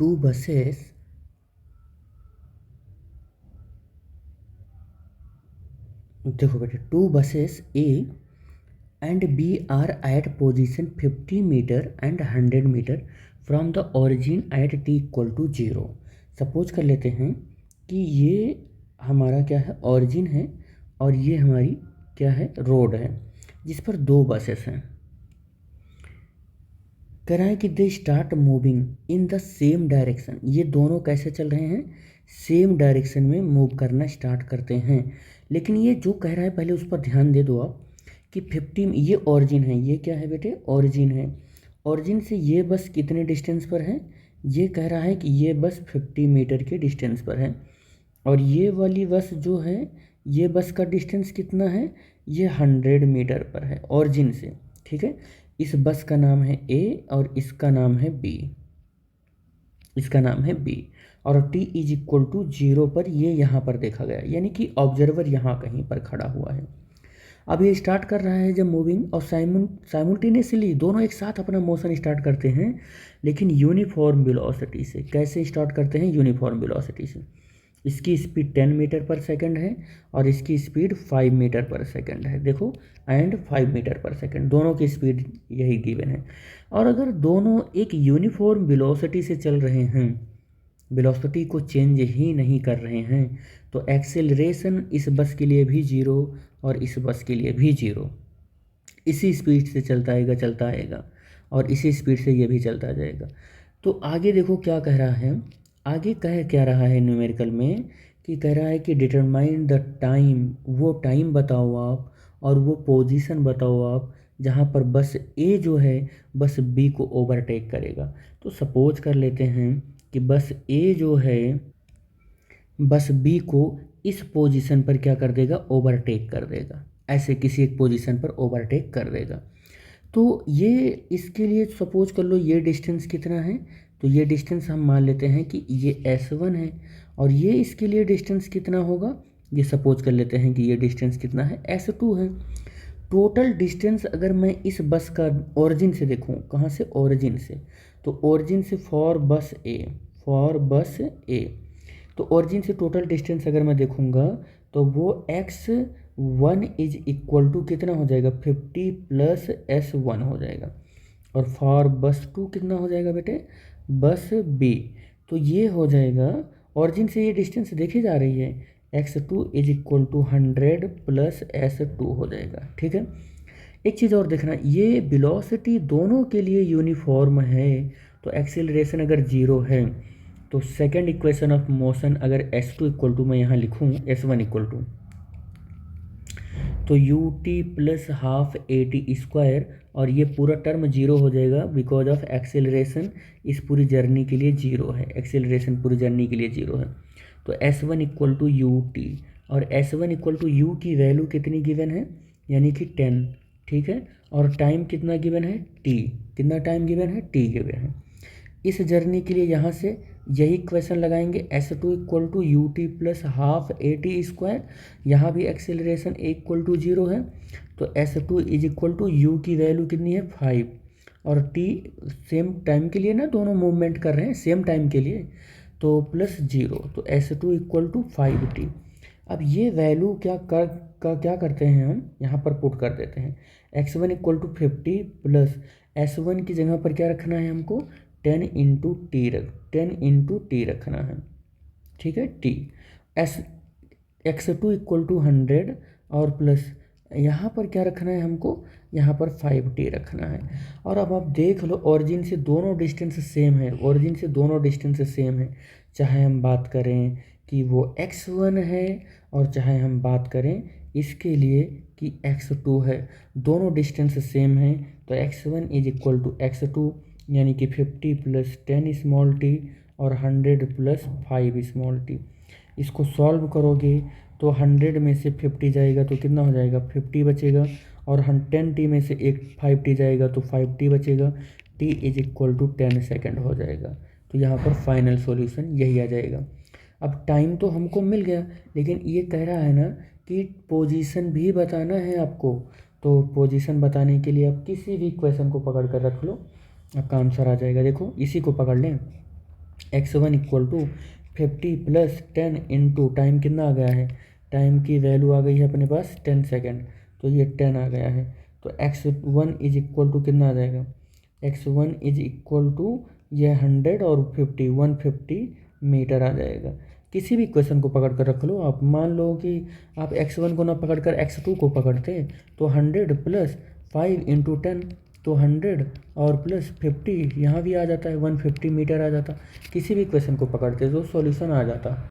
two buses देखो बेटे, two buses A and B are at position 50 meter and 100 meter from the origin at T equal to 0। Suppose कर लेते हैं कि ये हमारा क्या है, ओरिजिन है, और ये हमारी क्या है, रोड है, जिस पर दो बसेस हैं। कह रहा है कि they start moving in the same direction. ये दोनों कैसे चल रहे हैं, सेम डायरेक्शन में मूव करना स्टार्ट करते हैं। लेकिन ये जो कह रहा है पहले उस पर ध्यान दे दो आप कि 50, ये ओरिजिन है, ये क्या है बेटे, ओरिजिन है। ओरिजिन से ये बस कितने डिस्टेंस पर है, ये कह रहा है कि ये बस 50 मीटर के डिस्टेंस पर है। और ये वाली बस जो है, ये बस का डिस्टेंस कितना है, ये 100 मीटर पर है ओरिजिन से। ठीक है, इस बस का नाम है ए और इसका नाम है बी, इसका नाम है बी। और t इज इक्वल टू 0 पर ये यहाँ पर देखा गया, यानी कि ऑब्जर्वर यहाँ कहीं पर खड़ा हुआ है। अब ये स्टार्ट कर रहा है जब मूविंग, और साइमल्टेनियसली दोनों एक साथ अपना मोशन स्टार्ट करते हैं, लेकिन यूनिफॉर्म वेलोसिटी से। कैसे स्टार्ट करते हैं, यूनिफॉर्म वेलोसिटी से। इसकी स्पीड 10 मीटर पर सेकंड है और इसकी स्पीड 5 मीटर पर सेकंड है, देखो, एंड 5 मीटर पर सेकंड, दोनों की स्पीड यही गिवन है। और अगर दोनों एक यूनिफॉर्म वेलोसिटी से चल रहे हैं, वेलोसिटी को चेंज ही नहीं कर रहे हैं, तो एक्सेलरेशन इस बस के लिए भी 0 और इस बस के लिए भी 0। इसी स्पीड से चलता आएगा और इसी स्पीड से ये भी चलता जाएगा। तो आगे देखो क्या कह रहा है, आगे कह क्या रहा है न्यूमेरिकल में, कि कह रहा है कि डिटरमाइन द टाइम, वो टाइम बताओ आप और वो पोजीशन बताओ आप जहाँ पर बस ए जो है बस बी को ओवरटेक करेगा। तो सपोज कर लेते हैं कि बस ए जो है बस बी को इस पोजीशन पर क्या कर देगा, ओवरटेक कर देगा, ऐसे किसी एक पोजीशन पर ओवरटेक कर देगा। तो ये इसके लिए सपोज कर लो ये डिस्टेंस कितना है, तो ये डिस्टेंस हम मान लेते हैं कि ये S1 है, और ये इसके लिए डिस्टेंस कितना होगा, ये सपोज कर लेते हैं कि ये डिस्टेंस कितना है, S2 है। टोटल डिस्टेंस अगर मैं इस बस का ओरिजिन से देखूं, कहाँ से, ओरिजिन से, तो ओरिजिन से फॉर बस ए, तो ओरिजिन से टोटल डिस्टेंस अगर मैं देखूंगा तो वो x1 इज इक्वल टू कितना हो जाएगा, 50 प्लस S1 हो जाएगा। और फॉर बस 2 कितना हो जाएगा बेटे, बस बी, तो ये हो जाएगा, ओरिजिन से ये डिस्टेंस देखी जा रही है, x2 is equal to 100 plus S2 हो जाएगा। ठीक है, एक चीज़ और देखना, ये वेलोसिटी दोनों के लिए यूनिफॉर्म है, तो एक्सेलरेशन अगर 0 है तो सेकेंड इक्वेशन ऑफ मोशन अगर S2 इक्वल टू मैं यहाँ लिखूँ S1 इक्वल टू, तो ut plus half AT square, और ये पूरा टर्म 0 हो जाएगा बिकॉज ऑफ एक्सेलरेशन इस पूरी जर्नी के लिए 0 है, एक्सेलरेशन पूरी जर्नी के लिए 0 है। तो S1 इक्वल टू ut, और S1 इक्वल टू u की वैल्यू कितनी गिवन है, यानी कि 10। ठीक है, और टाइम कितना गिवन है, t, कितना टाइम गिवन है, t गिवन है। इस जर्नी के लिए यहाँ से यही क्वेश्चन लगाएंगे, S2 equal to ut plus half AT square, यहाँ भी एक्सेलरेशन इक्वल टू 0 है, तो S2 is equal to u की वैल्यू कितनी है, 5, और t सेम टाइम के लिए ना, दोनों मूवमेंट कर रहे हैं सेम टाइम के लिए, तो प्लस 0, तो S2 इक्वल टू 5t। अब ये वैल्यू क्या करते हैं, हम यहाँ पर पुट कर देते हैं, x1 equal to 50 plus S1 की जगह पर क्या रखना है हमको, 10 इंटू टी रखना है। ठीक है, T S x2 equal to 100, और प्लस यहाँ पर क्या रखना है हमको, यहाँ पर 5t रखना है। और अब आप देख लो, ओरिजिन से दोनों डिस्टेंस सेम है, ओरिजिन से दोनों डिस्टेंस सेम है, चाहे हम बात करें कि वो x1 है और चाहे हम बात करें इसके लिए कि x2 है, दोनों डिस्टेंस सेम है, तो x1 is equal to x2, यानी कि 50 प्लस 10 स्मॉल टी और 100 प्लस 5 स्मॉल टी। इसको सॉल्व करोगे तो 100 में से 50 जाएगा तो कितना हो जाएगा, 50 बचेगा, और 10t में से एक 5t जाएगा तो 5t बचेगा, t is equal to 10 second हो जाएगा। तो यहाँ पर फाइनल सॉल्यूशन यही आ जाएगा। अब टाइम तो हमको मिल गया, लेकिन ये कह रहा है ना कि पोजीशन भी बताना है आपको, तो पोजीशन बताने के लिए आप किसी भी क्वेश्चन को पकड़ कर रख लो, अब काम सर आ जाएगा। देखो इसी को पकड़ लें, x1 equal to 50 plus 10 into time कितना आ गया है, टाइम की वैल्यू आ गई है अपने पास 10 सेकेंड, तो ये 10 आ गया है। तो x1 इज इक्वल टू कितना आ जाएगा, x1 इज इक्वल टू ये 100 और 50 150 मीटर आ जाएगा। किसी भी क्वेश्चन को पकड़ कर रख लो आप, मान लो कि आप x1 को ना पकड़ कर x2 को पकड़ते तो 100 प्लस 5 इंटू 10, तो 100 और प्लस 50 यहाँ भी आ जाता है, 150 मीटर आ जाता। किसी भी क्वेश्चन को पकड़ते तो सॉल्यूशन आ जाता।